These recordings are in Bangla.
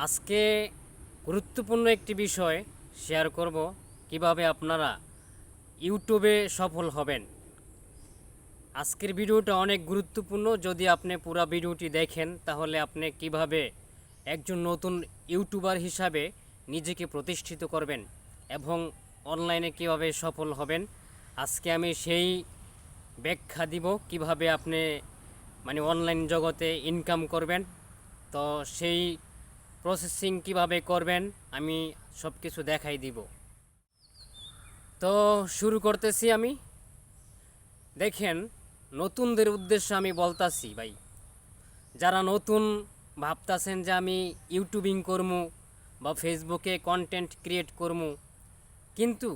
আজকে গুরুত্বপূর্ণ একটি বিষয় শেয়ার করব, কিভাবে আপনারা ইউটিউবে সফল হবেন। আজকের ভিডিওটা অনেক গুরুত্বপূর্ণ। যদি আপনি পুরো ভিডিওটি দেখেন তাহলে আপনি কিভাবে একজন নতুন ইউটিউবার হিসাবে নিজেকে প্রতিষ্ঠিত করবেন এবং অনলাইনে কিভাবে সফল হবেন। আজকে আমি সেই ব্যাখ্যা দিব কিভাবে আপনি অনলাইন জগতে ইনকাম করবেন। তো সেই প্রসেসিং কিভাবে করবেন আমি সব কিছু দেখাই দিব। তো শুরু করতেছি আমি। দেখেন, নতুনদের উদ্দেশ্যে আমি বলতাছি ভাই, যারা নতুন ভাবতাছেন যে আমি ইউটিউবিং করবো বা ফেসবুকে কন্টেন্ট ক্রিয়েট করবো, কিন্তু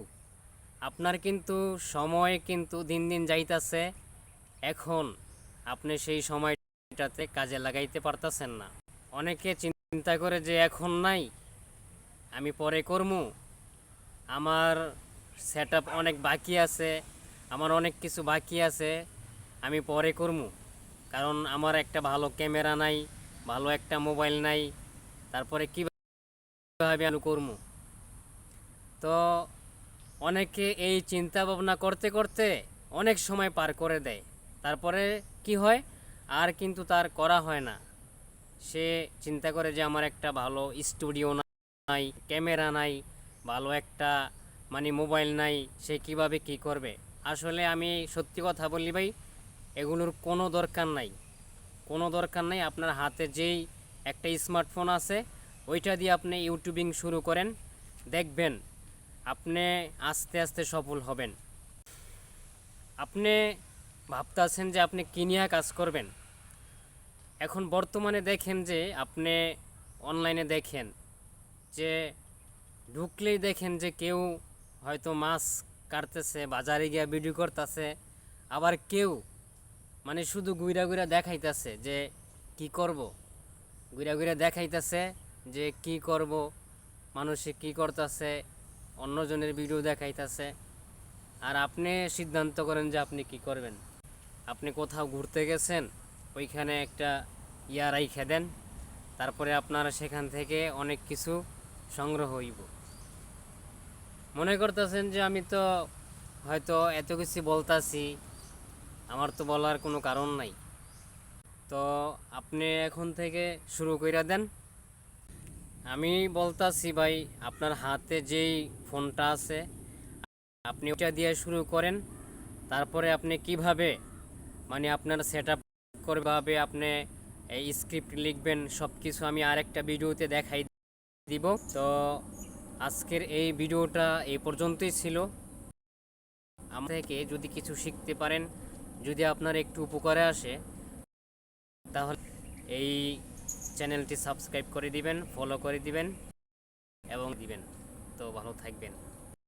আপনার কিন্তু সময় কিন্তু দিন দিন যাইতাছে। এখন আপনি সেই সময়টাতে কাজে লাগাইতে পারতাছেন না। অনেকে চিন্তা করে যে এখন নাই, আমি পরে করবো, আমার সেট আপ অনেক বাকি আছে, আমার অনেক কিছু বাকি আছে, আমি পরে করবো, কারণ আমার একটা ভালো ক্যামেরা নাই, ভালো একটা মোবাইল নাই, তারপরে কীভাবে আমি করবো। তো অনেকে এই চিন্তা ভাবনা করতে করতে অনেক সময় পার করে দেয়। তারপরে কি হয়, আর কিন্তু তার করা হয় না। সে চিন্তা করে যে আমার একটা ভালো স্টুডিও নাই, ক্যামেরা নাই, ভালো একটা মোবাইল নাই, সে কিভাবে কি করবে। আসলে আমি সত্যি কথা বলি ভাই, এগুলোর কোনো দরকার নাই, কোনো দরকার নাই। আপনার হাতে যেই একটা স্মার্টফোন আছে, ওইটা দিয়ে আপনি ইউটিউবিং শুরু করেন, দেখবেন আপনি আস্তে আস্তে সফল হবেন। আপনি ভাবতেছেন যে আপনি কি নিয়ে কাজ করবেন। এখন বর্তমানে দেখেন যে আপনি অনলাইনে দেখেন যে ঢুকলেই দেখেন যে কেউ হয়তো মাছ কাটতেছে, বাজারে গিয়ে ভিডিও করতেছে, আবার কেউ শুধু ঘুরা ঘুরা দেখাইতেছে যে কি করব, ঘুরা ঘুরা দেখাইতেছে যে কি করব, মানুষে কি করতেছে, অন্যজনের ভিডিও দেখাইতেছে। আর আপনি সিদ্ধান্ত করেন যে আপনি কি করবেন। আপনি কোথাও ঘুরতে গেছেন, ওইখানে একটা রাইখা দেন, তারপরে আপনারা সেখান থেকে অনেক কিছু সংগ্রহ হইব। মনে করতেছেন যে আমি তো হয়তো এত কিছু বলতাছি, আমার তো বলার কোনো কারণ নাই। তো আপনি এখন থেকে শুরু করে দেন। আমি বলতাছি ভাই, আপনার হাতে যেই ফোনটা আছে আপনি ওটা দিয়ে শুরু করেন। তারপরে আপনি কিভাবে আপনার সেট আপ করবে, আপনি এই স্ক্রিপ্ট লিখবেন, সব কিছু আমি আরেকটা ভিডিওতে দেখাই দিব। তো আজকের এই ভিডিওটা এই পর্যন্তই ছিল। আমার থেকে যদি কিছু শিখতে পারেন, যদি আপনার একটু উপকারে আসে, তাহলে এই চ্যানেলটি সাবস্ক্রাইব করে দিবেন, ফলো করে দিবেন এবং দিবেন। তো ভালো থাকবেন।